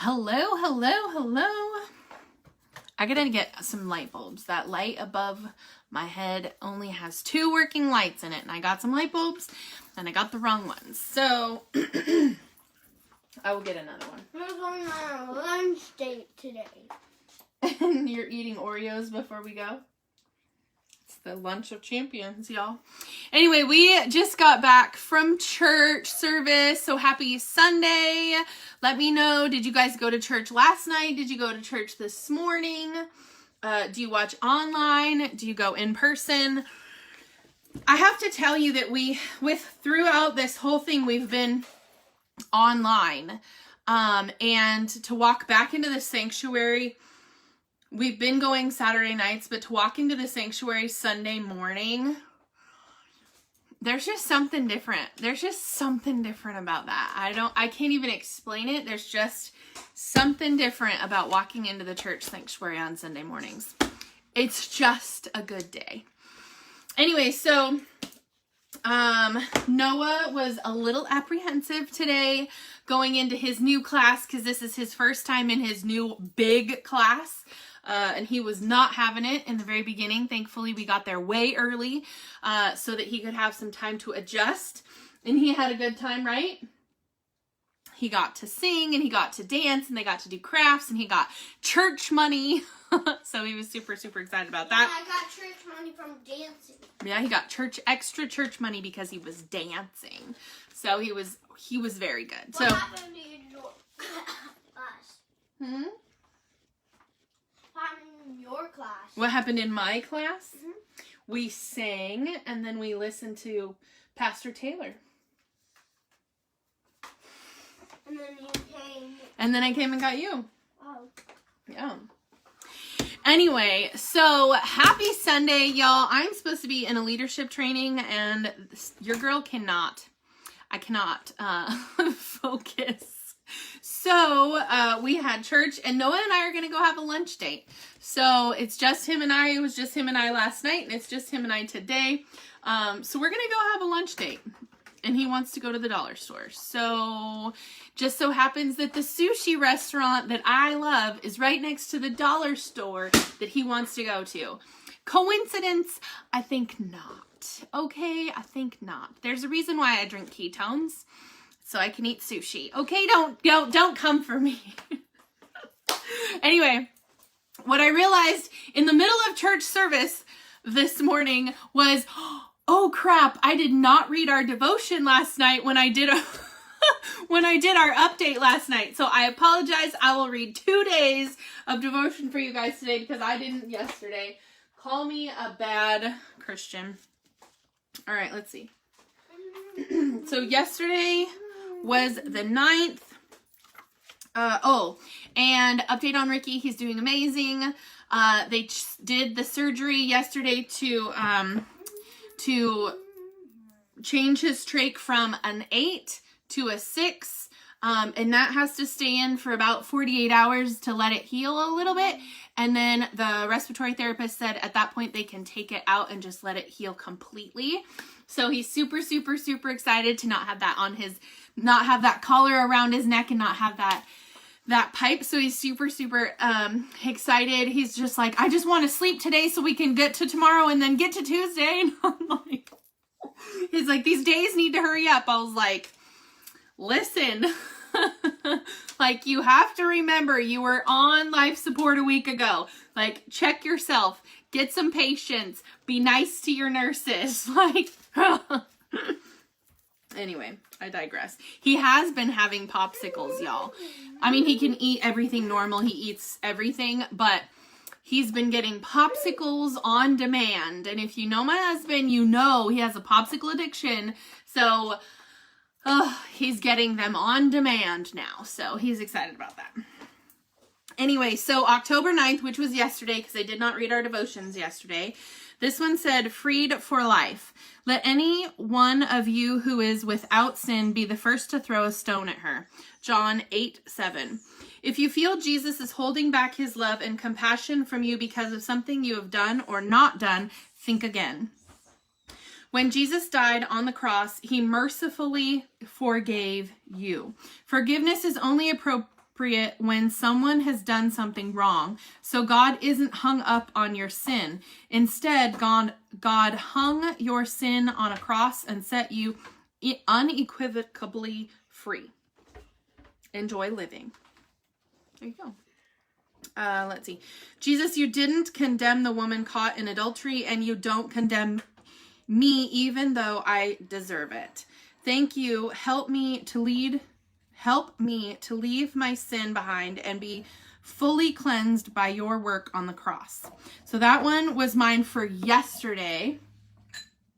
Hello, hello, hello. I gotta get some light bulbs. That light above my head only has 2 working lights in it, and I got some light bulbs, and I got the wrong ones. So, I will get another one. We're going on a lunch date today. And you're eating Oreos before we go? It's the lunch of champions, y'all. Anyway, we just got back from church service, so happy Sunday. Let me know, did you guys go to church last night? Did you go to church this morning? Do you watch online? Do you go in person? I have to tell you that throughout this whole thing, we've been online. And to walk back into the sanctuary, we've been going Saturday nights, but to walk into the sanctuary Sunday morning, there's just something different. There's just something different about that. I can't even explain it. There's just something different about walking into the church sanctuary on Sunday mornings. It's just a good day. Anyway, so Noah was a little apprehensive today going into his new class because this is his first time in his new big class. And he was not having it in the very beginning. Thankfully, we got there way early so that he could have some time to adjust. And he had a good time, right? He got to sing and he got to dance and they got to do crafts and he got church money. So he was super, super excited about that. Yeah, I got church money from dancing. Yeah, he got extra church money because he was dancing. So he was very good. What happened in your class? What happened in your class? What happened in my class? Mm-hmm. We sang and then we listened to Pastor Taylor. And then you came. And then I came and got you. Oh. Yeah. Anyway, so happy Sunday, y'all. I'm supposed to be in a leadership training and your girl cannot. I cannot focus. So we had church and Noah and I are going to go have a lunch date. So it's just him and I. It was just him and I last night and it's just him and I today. So we're going to go have a lunch date. And he wants to go to the dollar store. So just so happens that the sushi restaurant that I love is right next to the dollar store that he wants to go to. Coincidence? I think not. Okay, I think not. There's a reason why I drink ketones. So I can eat sushi. Okay, don't come for me. Anyway, what I realized in the middle of church service this morning was, oh crap, I did not read our devotion last night when I did when I did our update last night. So I apologize. I will read 2 days of devotion for you guys today because I didn't yesterday. Call me a bad Christian. All right, let's see. So yesterday was the 9th. And update on Ricky. He's doing amazing. They did the surgery yesterday to change his trach from an 8 to a 6. And that has to stay in for about 48 hours to let it heal a little bit. And then the respiratory therapist said at that point they can take it out and just let it heal completely. So he's super, super, super excited to not have that not have that collar around his neck and not have that pipe. So he's super, super excited. He's just like, I just want to sleep today so we can get to tomorrow and then get to Tuesday. And I'm like, he's like, these days need to hurry up. I was like, listen, like you have to remember you were on life support a week ago. Like check yourself, get some patience, be nice to your nurses. Like, anyway, I digress. He has been having popsicles, y'all. I mean, he can eat everything normal. He eats everything, but he's been getting popsicles on demand. And if you know my husband, you know he has a popsicle addiction. So he's getting them on demand now. So he's excited about that. Anyway, so October 9th, which was yesterday, because I did not read our devotions yesterday. This one said, freed for life. Let any one of you who is without sin be the first to throw a stone at her. John 8:7. If you feel Jesus is holding back his love and compassion from you because of something you have done or not done, think again. When Jesus died on the cross, he mercifully forgave you. Forgiveness is only appropriate appropriate when someone has done something wrong. So God isn't hung up on your sin. Instead, God hung your sin on a cross and set you unequivocally free. Enjoy living. There you go. Let's see. Jesus, you didn't condemn the woman caught in adultery, and you don't condemn me even though I deserve it. Thank you. Help me to leave my sin behind and be fully cleansed by your work on the cross. So that one was mine for yesterday.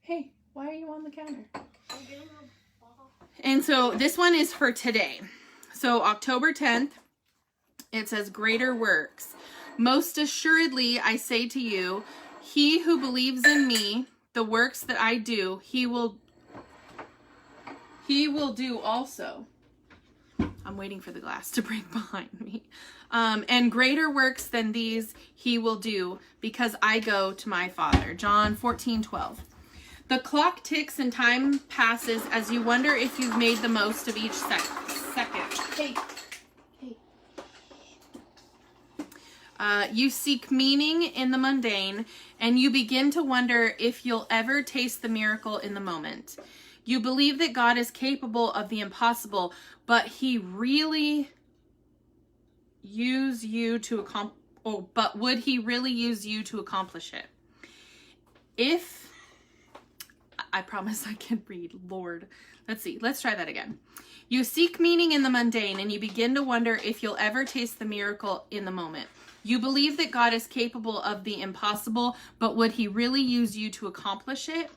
Hey, why are you on the counter? And so this one is for today. So October 10th, it says greater works. Most assuredly, I say to you, he who believes in me, the works that I do, he will do also. I'm waiting for the glass to break behind me. And greater works than these he will do, because I go to my Father. John 14:12. The clock ticks and time passes as you wonder if you've made the most of each second. Hey. You seek meaning in the mundane, and you begin to wonder if you'll ever taste the miracle in the moment. You believe that God is capable of the impossible, but he really use you to but would he really use you to accomplish it? I promise I can read, Lord. Let's see. Let's try that again. You seek meaning in the mundane, and you begin to wonder if you'll ever taste the miracle in the moment. You believe that God is capable of the impossible, but would he really use you to accomplish it?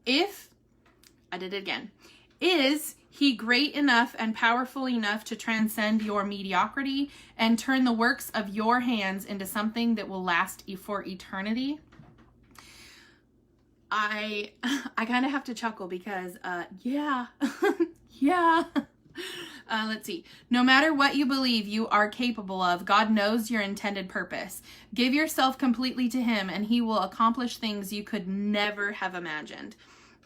Is he great enough and powerful enough to transcend your mediocrity and turn the works of your hands into something that will last for eternity? I kind of have to chuckle because, yeah. Let's see. No matter what you believe you are capable of, God knows your intended purpose. Give yourself completely to him, and he will accomplish things you could never have imagined.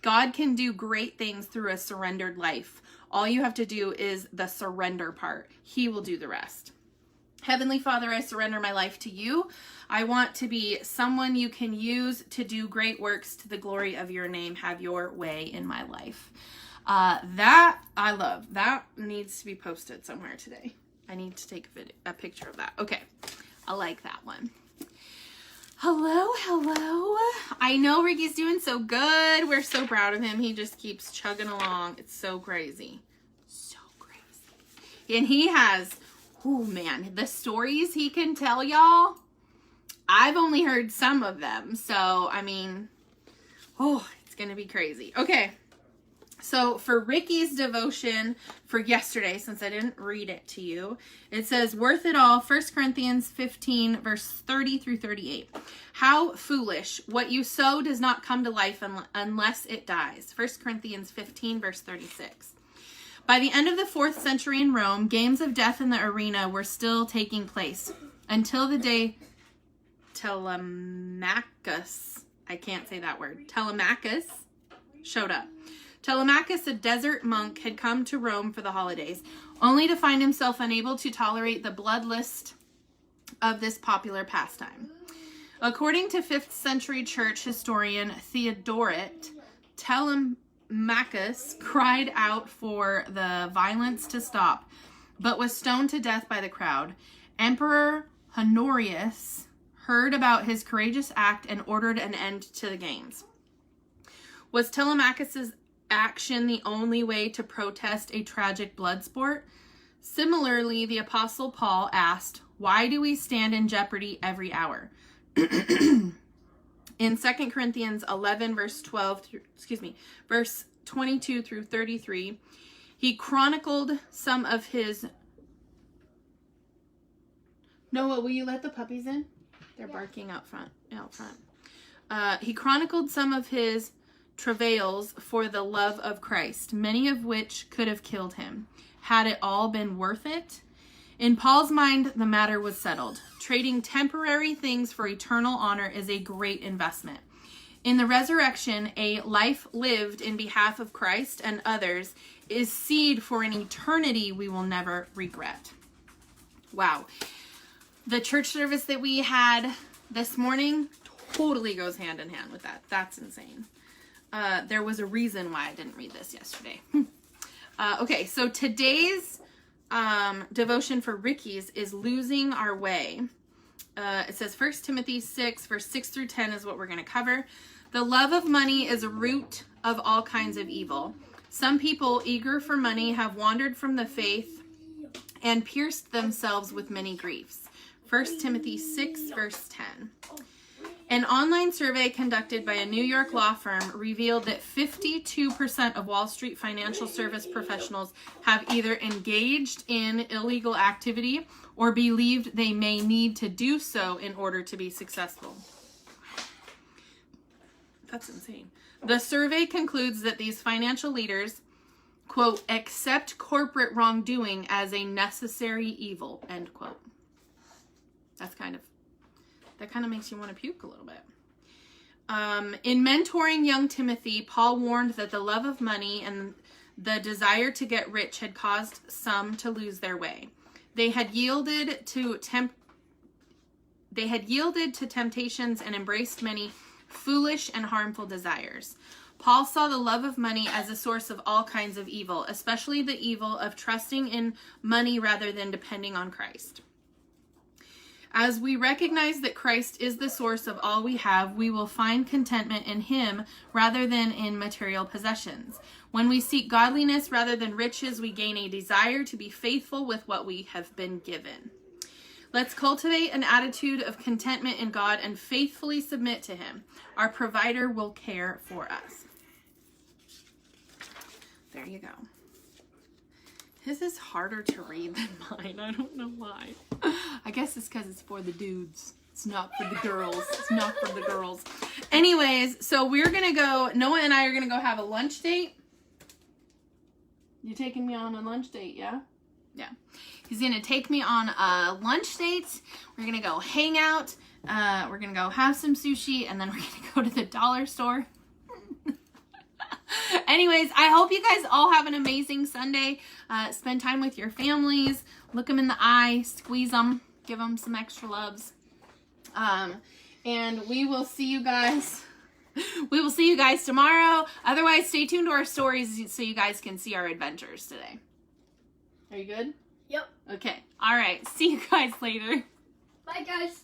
God can do great things through a surrendered life. All you have to do is the surrender part. He will do the rest. Heavenly Father, I surrender my life to you. I want to be someone you can use to do great works to the glory of your name. Have your way in my life. That I love. That needs to be posted somewhere today. I need to take a picture of that. Okay. I like that one. Hello. I know Ricky's doing so good. We're so proud of him. He just keeps chugging along. It's so crazy. And he has, oh man, the stories he can tell y'all. I've only heard some of them. So, I mean, it's going to be crazy. Okay. So for Ricky's devotion for yesterday, since I didn't read it to you, it says, worth it all, 1 Corinthians 15, verse 30 through 38. How foolish. What you sow does not come to life unless it dies. 1 Corinthians 15, verse 36. By the end of the 4th century in Rome, games of death in the arena were still taking place until the day Telemachus, I can't say that word, Telemachus showed up. Telemachus, a desert monk, had come to Rome for the holidays, only to find himself unable to tolerate the bloodlust of this popular pastime. According to 5th century church historian Theodoret, Telemachus cried out for the violence to stop, but was stoned to death by the crowd. Emperor Honorius heard about his courageous act and ordered an end to the games. Was Telemachus's action the only way to protest a tragic blood sport? Similarly, the Apostle Paul asked, why do we stand in jeopardy every hour? In 2 Corinthians 11, verse 22 through 33, he chronicled some of his... Noah, will you let the puppies in? They're barking out front. He chronicled some of his travails for the love of Christ, many of which could have killed him. Had it all been worth it? In Paul's mind, the matter was settled. Trading temporary things for eternal honor is a great investment. In the resurrection, a life lived in behalf of Christ and others is seed for an eternity we will never regret. Wow. The church service that we had this morning totally goes hand in hand with that. That's insane. There was a reason why I didn't read this yesterday. Okay, so today's devotion for Ricky's is Losing Our Way. It says 1 Timothy 6, verse 6 through 10 is what we're going to cover. The love of money is a root of all kinds of evil. Some people, eager for money, have wandered from the faith and pierced themselves with many griefs. 1 Timothy 6, verse 10. An online survey conducted by a New York law firm revealed that 52% of Wall Street financial service professionals have either engaged in illegal activity or believed they may need to do so in order to be successful. That's insane. The survey concludes that these financial leaders, quote, accept corporate wrongdoing as a necessary evil, end quote. That kind of makes you want to puke a little bit. In mentoring young Timothy, Paul warned that the love of money and the desire to get rich had caused some to lose their way. They had yielded to temptations and embraced many foolish and harmful desires. Paul saw the love of money as a source of all kinds of evil, especially the evil of trusting in money rather than depending on Christ. As we recognize that Christ is the source of all we have, we will find contentment in Him rather than in material possessions. When we seek godliness rather than riches, we gain a desire to be faithful with what we have been given. Let's cultivate an attitude of contentment in God and faithfully submit to Him. Our provider will care for us. There you go. His is harder to read than mine. I don't know why. I guess it's because it's for the dudes. It's not for the girls. It's not for the girls. Anyways, so we're going to go, Noah and I are going to go have a lunch date. You taking me on a lunch date, yeah? Yeah. He's going to take me on a lunch date. We're going to go hang out. We're going to go have some sushi, and then we're going to go to the dollar store. Anyways, I hope you guys all have an amazing Sunday. Spend time with your families. Look them in the eye. Squeeze them. Give them some extra loves. And we will see you guys. We will see you guys tomorrow. Otherwise, stay tuned to our stories so you guys can see our adventures today. Are you good? Yep. Okay. All right. See you guys later. Bye, guys.